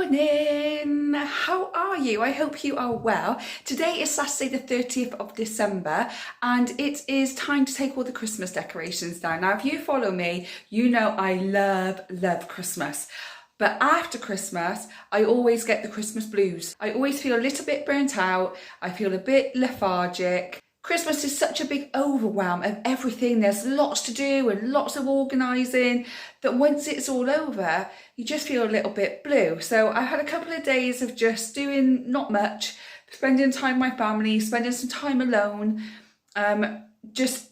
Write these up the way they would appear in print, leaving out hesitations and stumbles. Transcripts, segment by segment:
morning, how are you? I hope you are well. Today is Saturday the 30th of December and it is time to take all the Christmas decorations down. Now if you follow me, you know I love Christmas. But after Christmas, I always get the Christmas blues. I always feel a little bit burnt out, I feel a bit lethargic. Christmas is such a big overwhelm of everything. There's lots to do and lots of organising that once it's all over, you just feel a little bit blue. So I had a couple of days of just doing not much, spending time with my family, spending some time alone, just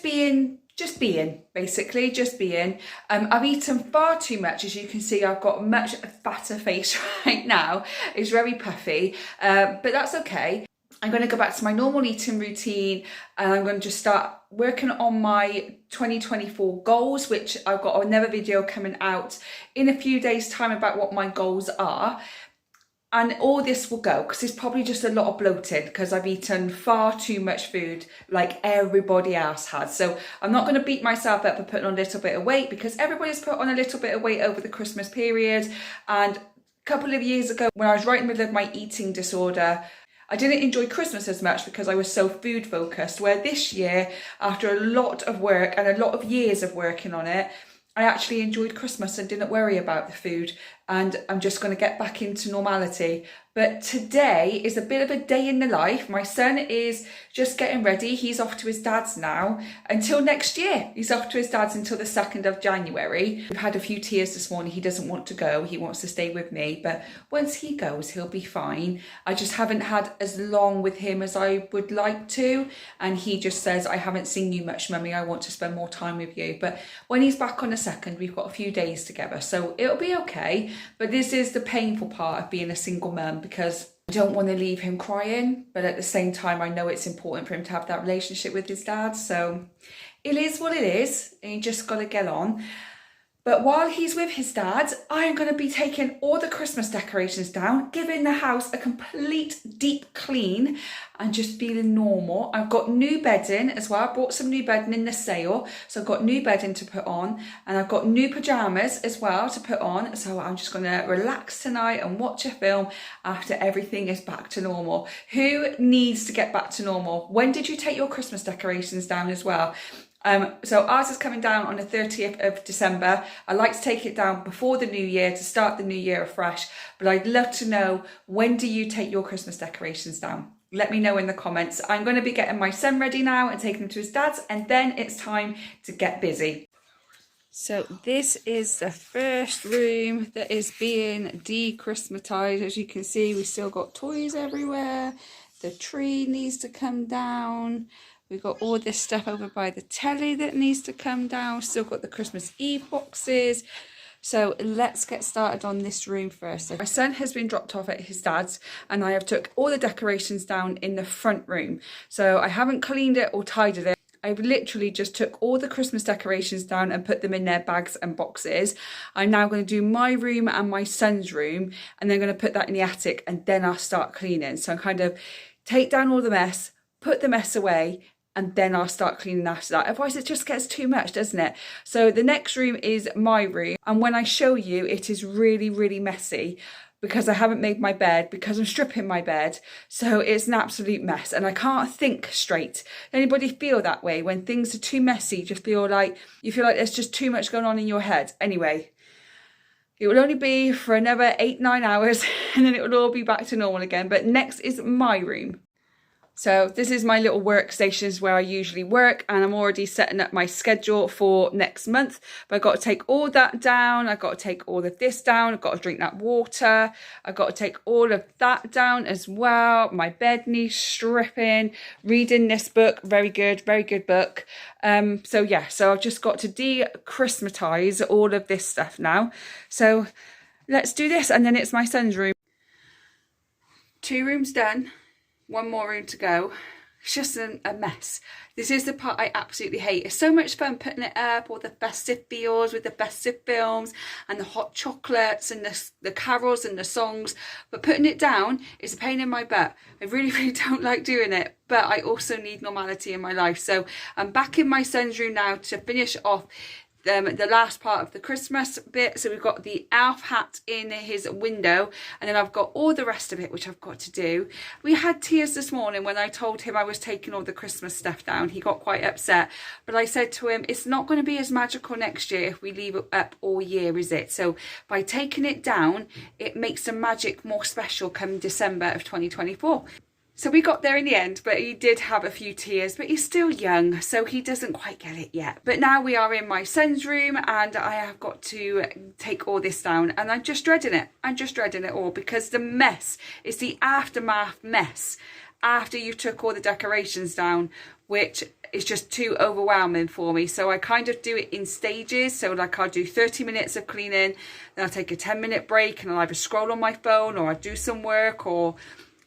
being, basically, just being. I've eaten far too much. As you can see, I've got a much fatter face right now. It's very puffy, but that's okay. I'm going to go back to my normal eating routine and I'm going to just start working on my 2024 goals, which I've got another video coming out in a few days' time about what my goals are. And all this will go because it's probably just a lot of bloating because I've eaten far too much food like everybody else has. So I'm not going to beat myself up for putting on a little bit of weight because everybody's put on a little bit of weight over the Christmas period. And a couple of years ago when I was right in the middle of my eating disorder, I didn't enjoy Christmas as much because I was so food focused, where this year, after a lot of work and a lot of years of working on it, I actually enjoyed Christmas and didn't worry about the food, and I'm just going to get back into normality. But today is a bit of a day in the life. My son is just getting ready. He's off to his dad's now until next year. He's off to his dad's until the 2nd of January. We've had a few tears this morning. He doesn't want to go. He wants to stay with me. But once he goes, he'll be fine. I just haven't had as long with him as I would like to. And he just says, I haven't seen you much, Mummy. I want to spend more time with you. But when he's back on the 2nd, we've got a few days together. So it'll be okay. But this is the painful part of being a single mum, because I don't want to leave him crying, but at the same time I know it's important for him to have that relationship with his dad. So it is what it is, and you just got to get on. But while he's with his dad, I am going to be taking all the Christmas decorations down, giving the house a complete deep clean and just feeling normal. I've got new bedding as well. I bought some new bedding in the sale. So I've got new bedding to put on, and I've got new pyjamas as well to put on. So I'm just going to relax tonight and watch a film after everything is back to normal. Who needs to get back to normal? When did you take your Christmas decorations down as well? So ours is coming down on the 30th of December. I like to take it down before the new year to start the new year afresh. But I'd love to know, when do you take your Christmas decorations down? Let me know in the comments. I'm going to be getting my son ready now and taking him to his dad's, and then it's time to get busy. So this is the first room that is being de-Christmatized. As you can see, we've still got toys everywhere. The tree needs to come down. We've got all this stuff over by the telly that needs to come down. Still got the Christmas Eve boxes. So let's get started on this room first. So my son has been dropped off at his dad's, and I have took all the decorations down in the front room. So I haven't cleaned it or tidied it. I've literally just took all the Christmas decorations down and put them in their bags and boxes. I'm now going to do my room and my son's room, and then going to put that in the attic, and then I'll start cleaning. So I kind of take down all the mess, put the mess away, and then I'll start cleaning after that. Otherwise it just gets too much, doesn't it? So the next room is my room, and when I show you, it is really, really messy because I haven't made my bed, because I'm stripping my bed. So it's an absolute mess and I can't think straight. Anybody feel that way when things are too messy? You feel like there's just too much going on in your head. Anyway, it will only be for another 8-9 hours and then it will all be back to normal again. But next is my room. So this is my little workstations where I usually work, and I'm already setting up my schedule for next month. But I've got to take all that down. I've got to take all of this down. I've got to drink that water. I've got to take all of that down as well. My bed needs stripping. Reading this book, very good book. So yeah, so I've just got to de-Christmatize all of this stuff now. So let's do this, and then it's my son's room. 2 rooms done. 1 more room to go. It's just a mess. This is the part I absolutely hate. It's so much fun putting it up, all the festive feels with the festive films and the hot chocolates and the carols and the songs, but putting it down is a pain in my butt. I really, really don't like doing it, but I also need normality in my life. So I'm back in my son's room now to finish off the last part of the Christmas bit. So we've got the elf hat in his window, and then I've got all the rest of it which I've got to do. We had tears this morning when I told him I was taking all the Christmas stuff down. He got quite upset, but I said to him, it's not going to be as magical next year if we leave it up all year, is it? So by taking it down, it makes the magic more special come December of 2024. So we got there in the end, but he did have a few tears, but he's still young, so he doesn't quite get it yet. But now we are in my son's room, and I have got to take all this down, and I'm just dreading it. I'm just dreading it all, because the mess is the aftermath mess after you took all the decorations down, which is just too overwhelming for me. So I kind of do it in stages. So like I'll do 30 minutes of cleaning, then I'll take a 10-minute break, and I'll either scroll on my phone, or I'll do some work, or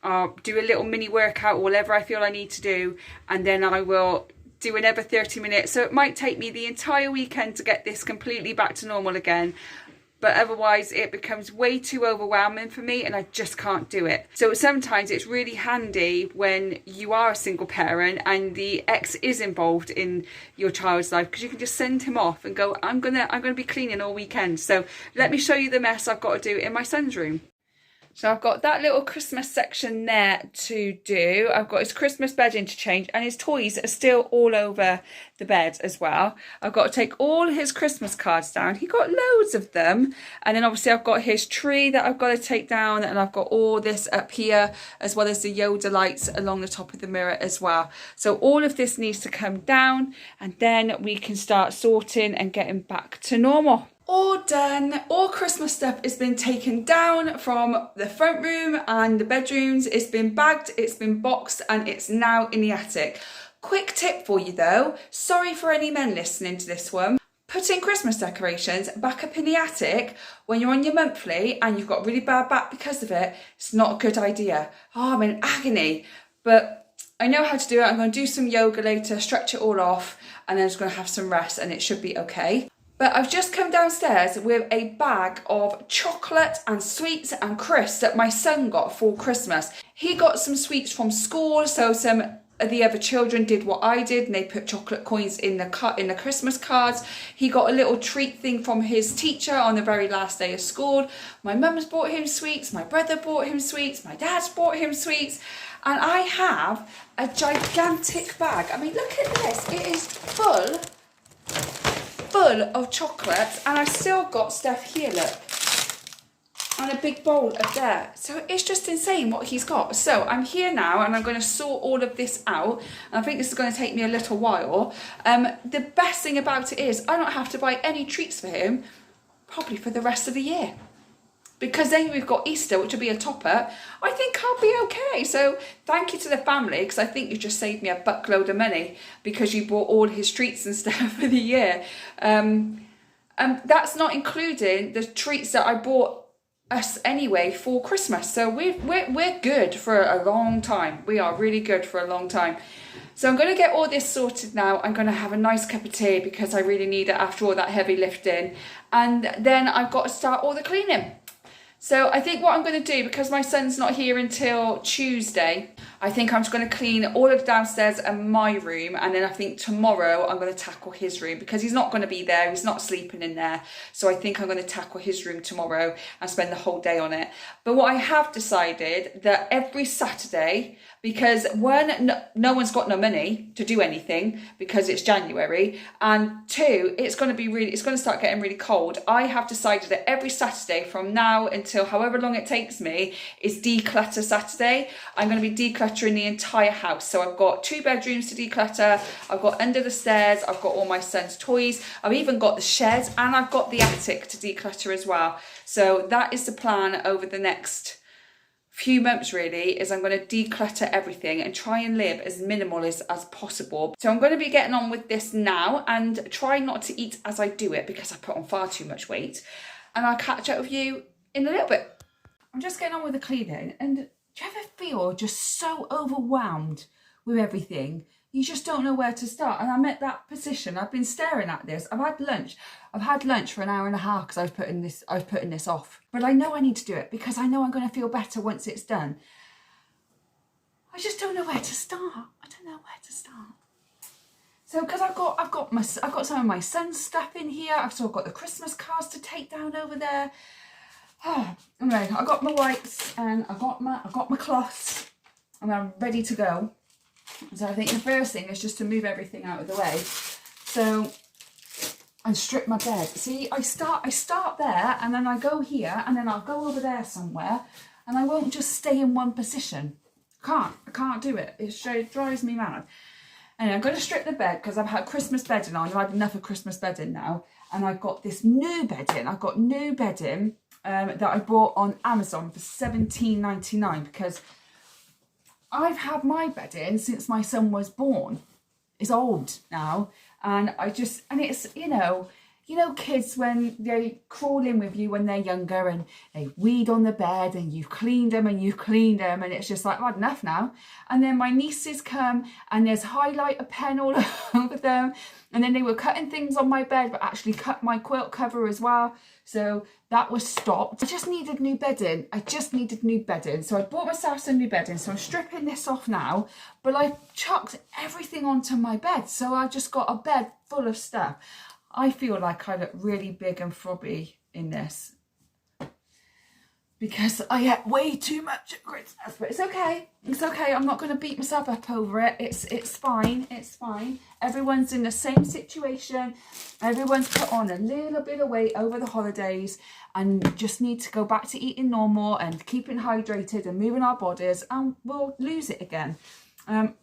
I'll do a little mini workout, or whatever I feel I need to do, and then I will do another 30 minutes. So it might take me the entire weekend to get this completely back to normal again, but otherwise it becomes way too overwhelming for me, and I just can't do it. So sometimes it's really handy when you are a single parent and the ex is involved in your child's life, because you can just send him off and go, I'm gonna be cleaning all weekend. So let me show you the mess I've got to do in my son's room. So I've got that little Christmas section there to do. I've got his Christmas bedding to change, and his toys are still all over the bed as well. I've got to take all his Christmas cards down. He got loads of them. And then obviously I've got his tree that I've got to take down, and I've got all this up here, as well as the Yoda lights along the top of the mirror as well. So all of this needs to come down, and then we can start sorting and getting back to normal. All done. All Christmas stuff has been taken down from the front room and the bedrooms. It's been bagged, it's been boxed, and it's now in the attic. Quick tip for you though, sorry for any men listening to this one. Putting Christmas decorations back up in the attic when you're on your monthly and you've got really bad back because of it, it's not a good idea. Oh, I'm in agony. But I know how to do it. I'm going to do some yoga later, stretch it all off, and then I'm just going to have some rest, and it should be okay. But I've just come downstairs with a bag of chocolate and sweets and crisps that my son got for Christmas. He got some sweets from school, so some of the other children did what I did, and they put chocolate coins in the Christmas cards. He got a little treat thing from his teacher on the very last day of school. My mum's bought him sweets, my brother bought him sweets, my dad's bought him sweets, and I have a gigantic bag. I mean, look at this. It is full of chocolates, and I've still got stuff here, look, and a big bowl up there. So it's just insane what he's got. So I'm here now, and I'm going to sort all of this out, and I think this is going to take me a little while. The best thing about it is I don't have to buy any treats for him probably for the rest of the year, because then we've got Easter, which will be a topper. I think I'll be okay. So thank you to the family, because I think you just saved me a buckload of money because you bought all his treats and stuff for the year. That's not including the treats that I bought us anyway for Christmas. So we're good for a long time. We are really good for a long time. So I'm going to get all this sorted now. I'm going to have a nice cup of tea because I really need it after all that heavy lifting. And then I've got to start all the cleaning. So I think what I'm going to do, because my son's not here until Tuesday, I think I'm just going to clean all of downstairs and my room, and then I think tomorrow I'm going to tackle his room, because he's not going to be there, he's not sleeping in there. So I think I'm going to tackle his room tomorrow and spend the whole day on it. But what I have decided that every Saturday, because one, no one's got no money to do anything because it's January, and two, it's going to start getting really cold. I have decided that every Saturday from now until however long it takes me is declutter Saturday. I'm going to be decluttering the entire house. So I've got 2 bedrooms to declutter, I've got under the stairs, I've got all my son's toys, I've even got the shed, and I've got the attic to declutter as well. So that is the plan over the next few months, really, is I'm going to declutter everything and try and live as minimalist as possible. So I'm going to be getting on with this now and try not to eat as I do it, because I put on far too much weight. And I'll catch up with you in a little bit. I'm just getting on with the cleaning, and do you ever feel just so overwhelmed with everything? You just don't know where to start. And I'm at that position. I've been staring at this. I've had lunch for an hour and a half because I was putting this off. But I know I need to do it because I know I'm going to feel better once it's done. I just don't know where to start. I don't know where to start. So because I've got some of my son's stuff in here. I've still got the Christmas cards to take down over there. Anyway, I got my wipes and I got my cloths, and I'm ready to go. So I think the first thing is just to move everything out of the way. So, and strip my bed. See, I start there, and then I go here, and then I'll go over there somewhere, and I won't just stay in one position. I can't do it. It drives me mad. And I'm going to strip the bed because I've had Christmas bedding on. I've had enough of Christmas bedding now. And I've got this new bedding. I've got new bedding that I bought on Amazon for $17.99 because I've had my bedding since my son was born. It's old now. And it's, you know, kids when they crawl in with you when they're younger and they weed on the bed and you've cleaned them and it's just like, I've had enough now. And then my nieces come and there's highlighter pen all over them. And then they were cutting things on my bed, but actually cut my quilt cover as well. So that was stopped. I just needed new bedding. So I bought myself some new bedding. So I'm stripping this off now, but I chucked everything onto my bed. So I just got a bed full of stuff. I feel like I look really big and frobby in this because I ate way too much at Christmas, but it's okay. It's okay. I'm not going to beat myself up over it. It's fine. It's fine. Everyone's in the same situation. Everyone's put on a little bit of weight over the holidays and just need to go back to eating normal and keeping hydrated and moving our bodies, and we'll lose it again.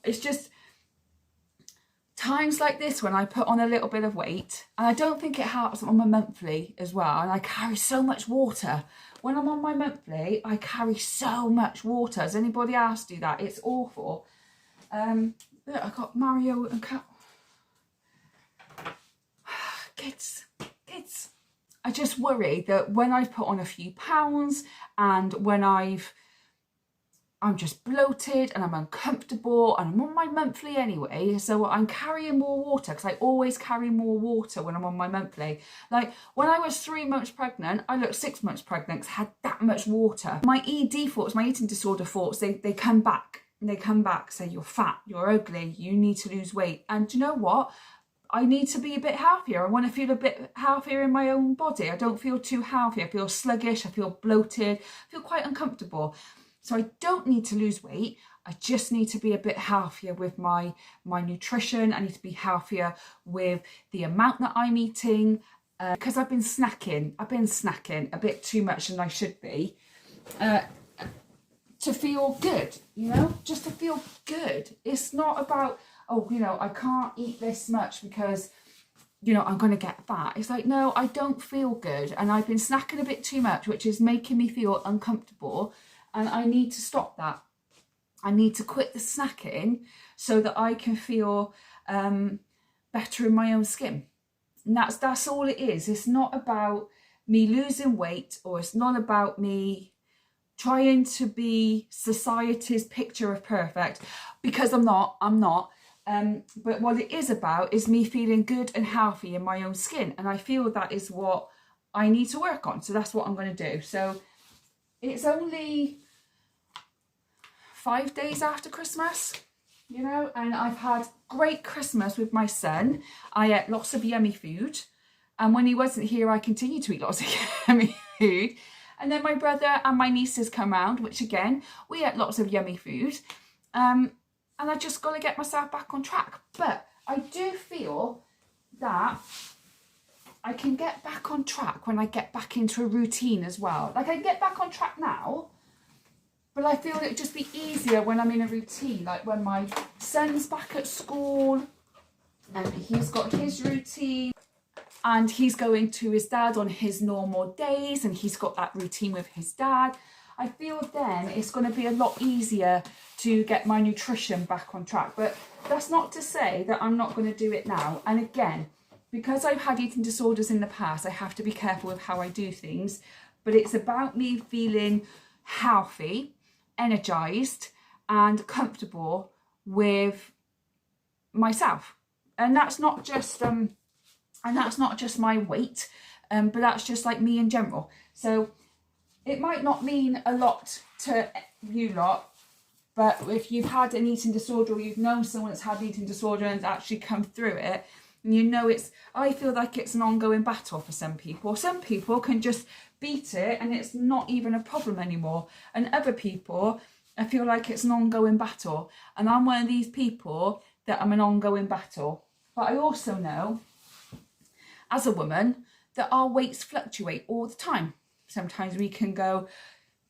It's just times like this when I put on a little bit of weight, and I don't think it helps on my monthly as well, and I carry so much water. When I'm on my monthly, I carry so much water. Has anybody else do that? It's awful. Look, I got Mario and Cat. Kids. I just worry that when I've put on a few pounds and when I'm just bloated and I'm uncomfortable and I'm on my monthly anyway, so I'm carrying more water because I always carry more water when I'm on my monthly. Like when I was 3 months pregnant, I looked 6 months pregnant because I had that much water. My ED thoughts, my eating disorder thoughts, they come back. They come back, say you're fat, you're ugly, you need to lose weight. And do you know what? I need to be a bit healthier. I want to feel a bit healthier in my own body. I don't feel too healthy. I feel sluggish, I feel bloated, I feel quite uncomfortable. So I don't need to lose weight. I just need to be a bit healthier with my nutrition. I need to be healthier with the amount that I'm eating because I've been snacking a bit too much than I should be to feel good, you know, just to feel good. It's not about, oh, you know, I can't eat this much because, you know, I'm going to get fat. It's like, no, I don't feel good. And I've been snacking a bit too much, which is making me feel uncomfortable. And I need to stop that. I need to quit the snacking so that I can feel better in my own skin. And that's all it is. It's not about me losing weight, or it's not about me trying to be society's picture of perfect, because I'm not. But what it is about is me feeling good and healthy in my own skin. And I feel that is what I need to work on. So that's what I'm going to do. So it's only 5 days after Christmas, you know, and I've had great Christmas with my son. I ate lots of yummy food, and when he wasn't here I continued to eat lots of yummy food. And then my brother and my nieces come round, which again, we ate lots of yummy food, and I just got to get myself back on track. But I do feel that I can get back on track when I get back into a routine as well. Like I get back on track now, but I feel it would just be easier when I'm in a routine, like when my son's back at school and he's got his routine and he's going to his dad on his normal days and he's got that routine with his dad. I feel then it's going to be a lot easier to get my nutrition back on track. But that's not to say that I'm not going to do it now. And again, because I've had eating disorders in the past, I have to be careful with how I do things. But it's about me feeling healthy, energized and comfortable with myself. And that's not just my weight, but that's just like me in general. So it might not mean a lot to you lot But if you've had an eating disorder, or you've known someone that's had an eating disorder and actually come through it, you know, I feel like it's an ongoing battle for some people. Some people can just beat it and it's not even a problem anymore. And other people, I feel like it's an ongoing battle. And I'm one of these people that I'm an ongoing battle. But I also know, as a woman, that our weights fluctuate all the time. Sometimes we can go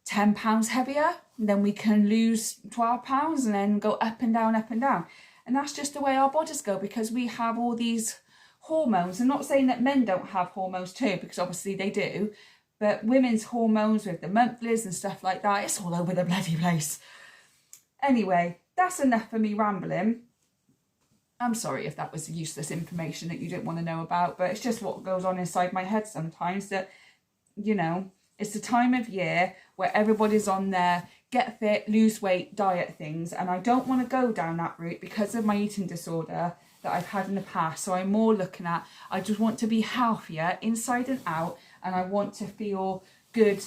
10 pounds heavier, and then we can lose 12 pounds and then go up and down, up and down. And that's just the way our bodies go, because we have all these hormones. I'm not saying that men don't have hormones too, because obviously they do, but women's hormones with the monthlies and stuff like that, it's all over the bloody place. Anyway, that's enough for me rambling. I'm sorry if that was useless information that you didn't want to know about, but it's just what goes on inside my head sometimes, that, you know, it's the time of year where everybody's on their get fit, lose weight, diet things. And I don't want to go down that route because of my eating disorder that I've had in the past. So I'm more looking at, I just want to be healthier inside and out. And I want to feel good.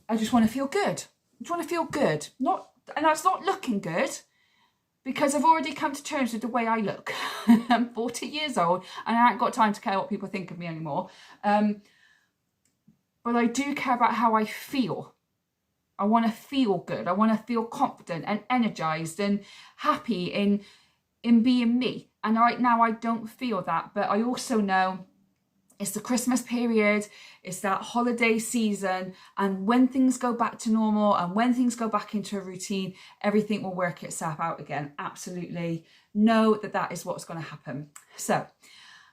I just want to feel good. I just want to feel good. And that's not looking good, because I've already come to terms with the way I look. I'm 40 years old and I ain't got time to care what people think of me anymore. But I do care about how I feel. I want to feel good. I want to feel confident and energized and happy in being me. And right now I don't feel that, but I also know it's the Christmas period, it's that holiday season, and when things go back to normal and when things go back into a routine, everything will work itself out again. Absolutely know that that is what's going to happen. So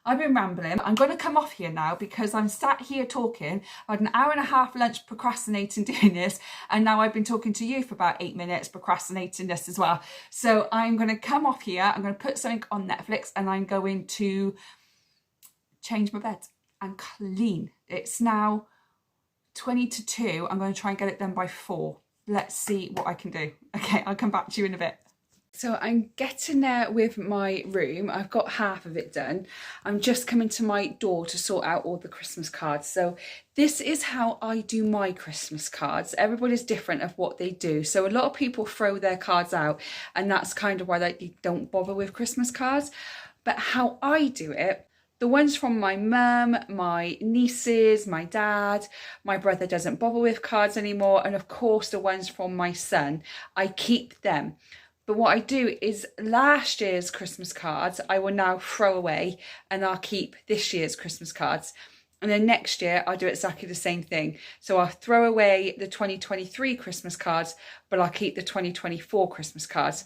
I've been rambling. I'm going to come off here now because I'm sat here talking. I had an hour and a half lunch procrastinating doing this, and now I've been talking to you for about 8 minutes procrastinating this as well. So I'm going to come off here. I'm going to put something on Netflix and I'm going to change my bed and clean. It's now 20 to 2. I'm going to try and get it done by 4. Let's see what I can do. Okay, I'll come back to you in a bit. So I'm getting there with my room. I've got half of it done. I'm just coming to my door to sort out all the Christmas cards. So this is how I do my Christmas cards. Everybody's different of what they do. So a lot of people throw their cards out, and that's kind of why they don't bother with Christmas cards. But how I do it, the ones from my mum, my nieces, my dad, my brother doesn't bother with cards anymore. And of course the ones from my son, I keep them. But what I do is last year's Christmas cards, I will now throw away, and I'll keep this year's Christmas cards. And then next year, I'll do exactly the same thing. So I'll throw away the 2023 Christmas cards, but I'll keep the 2024 Christmas cards,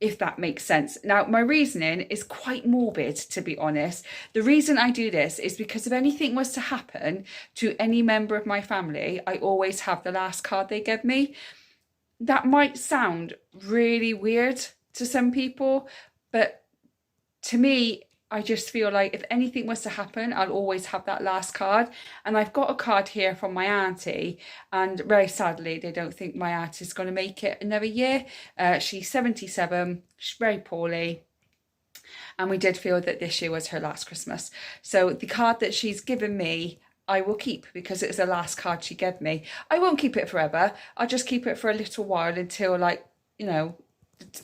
if that makes sense. Now, my reasoning is quite morbid, to be honest. The reason I do this is because if anything was to happen to any member of my family, I always have the last card they gave me. That might sound really weird to some people, but to me, I just feel like if anything was to happen, I'll always have that last card. And I've got a card here from my auntie, and very sadly, they don't think my aunt is going to make it another year. She's 77, she's very poorly. And we did feel that this year was her last Christmas. So the card that she's given me, I will keep, because it's the last card she gave me. I won't keep it forever. I'll just keep it for a little while until, like, you know,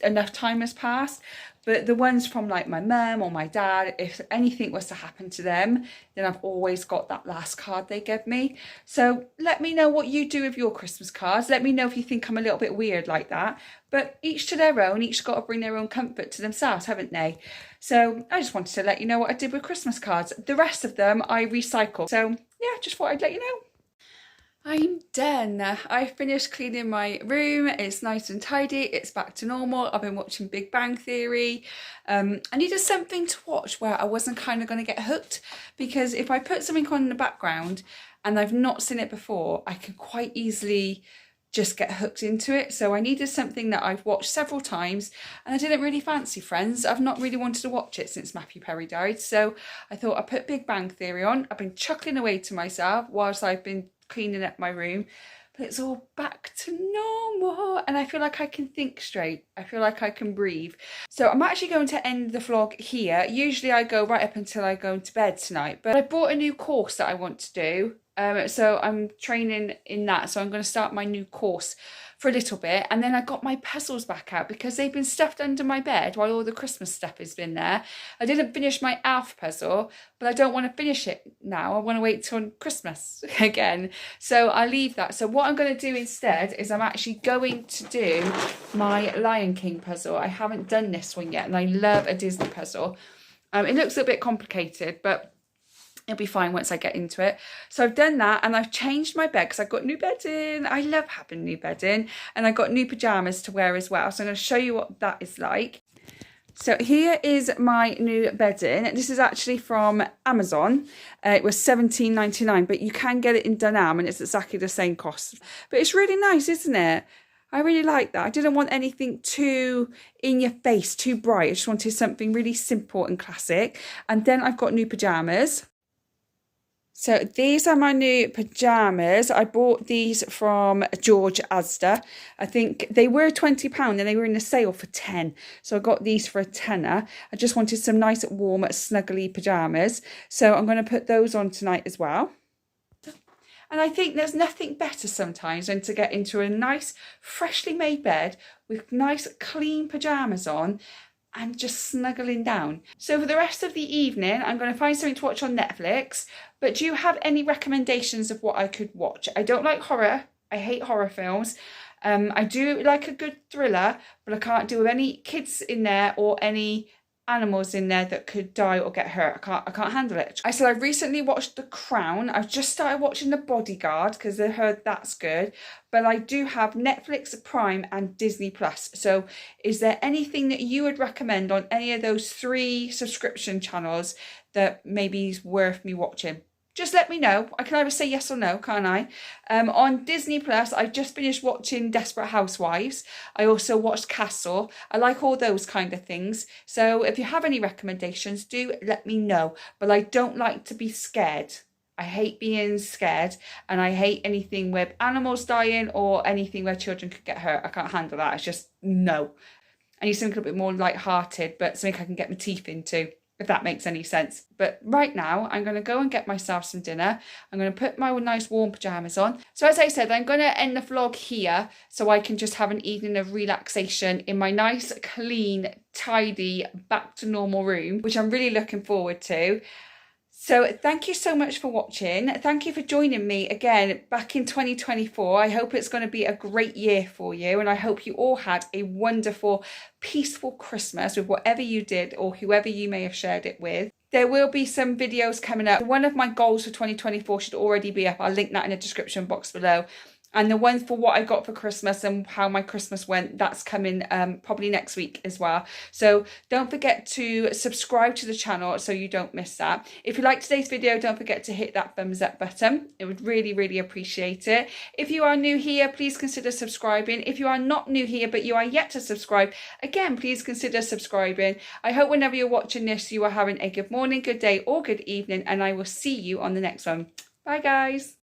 enough time has passed. But the ones from like my mum or my dad, if anything was to happen to them, then I've always got that last card they gave me. So let me know what you do with your Christmas cards. Let me know if you think I'm a little bit weird like that. But each to their own, each got to bring their own comfort to themselves, haven't they? So I just wanted to let you know what I did with Christmas cards. The rest of them I recycle. So yeah, just thought I'd let you know. I'm done. I finished cleaning my room. It's nice and tidy. It's back to normal. I've been watching Big Bang Theory. I needed something to watch where I wasn't kind of going to get hooked, because if I put something on in the background and I've not seen it before, I can quite easily just get hooked into it. So I needed something that I've watched several times, and I didn't really fancy Friends. I've not really wanted to watch it since Matthew Perry died. So I thought I'd put Big Bang Theory on. I've been chuckling away to myself whilst I've been cleaning up my room, but it's all back to normal, and I feel like I can think straight. I feel like I can breathe. So I'm actually going to end the vlog here. Usually I go right up until I go into bed tonight, but I bought a new course that I want to do. So I'm training in that. So I'm going to start my new course for a little bit. And then I got my puzzles back out because they've been stuffed under my bed while all the Christmas stuff has been there. I didn't finish my Alf puzzle, but I don't want to finish it now. I want to wait till Christmas again. So I leave that. So what I'm going to do instead is I'm actually going to do my Lion King puzzle. I haven't done this one yet, and I love a Disney puzzle. It looks a bit complicated, but it'll be fine once I get into it. So I've done that, and I've changed my bed because I've got new bedding. I love having new bedding, and I got new pyjamas to wear as well. So I'm going to show you what that is like. So here is my new bedding. This is actually from Amazon. It was $17.99, but you can get it in Dunham, and it's exactly the same cost. But it's really nice, isn't it? I really like that. I didn't want anything too in your face, too bright. I just wanted something really simple and classic. And then I've got new pyjamas. So these are my new pyjamas. I bought these from George Asda. I think they were £20 and they were in a sale for 10. So I got these for a tenner. I just wanted some nice, warm, snuggly pyjamas. So I'm going to put those on tonight as well. And I think there's nothing better sometimes than to get into a nice, freshly made bed with nice, clean pyjamas on and just snuggling down. So for the rest of the evening, I'm going to find something to watch on Netflix. But do you have any recommendations of what I could watch? I don't like horror. I hate horror films. I do like a good thriller, but I can't do with any kids in there or any animals in there that could die or get hurt. I can't handle it. I said I've recently watched The Crown. I've just started watching The Bodyguard because I heard that's good. But I do have Netflix, Prime and Disney Plus. So is there anything that you would recommend on any of those 3 subscription channels that maybe is worth me watching? Just let me know. I can either say yes or no, can't I? On Disney Plus, I just finished watching Desperate Housewives. I also watched Castle. I like all those kind of things. So if you have any recommendations, do let me know. But I don't like to be scared. I hate being scared, and I hate anything with animals dying or anything where children could get hurt. I can't handle that. It's just no. I need something a little bit more light-hearted, but something I can get my teeth into, if that makes any sense. But right now, I'm going to go and get myself some dinner. I'm going to put my nice warm pyjamas on. So as I said, I'm going to end the vlog here so I can just have an evening of relaxation in my nice, clean, tidy, back to normal room, which I'm really looking forward to. So thank you so much for watching. Thank you for joining me again back in 2024. I hope it's going to be a great year for you, and I hope you all had a wonderful, peaceful Christmas with whatever you did or whoever you may have shared it with. There will be some videos coming up. One of my goals for 2024 should already be up. I'll link that in the description box below. And the one for what I got for Christmas and how my Christmas went, that's coming probably next week as well. So don't forget to subscribe to the channel so you don't miss that. If you like today's video, don't forget to hit that thumbs up button. It would really, really appreciate it. If you are new here, please consider subscribing. If you are not new here, but you are yet to subscribe, again, please consider subscribing. I hope whenever you're watching this, you are having a good morning, good day, or good evening, and I will see you on the next one. Bye, guys.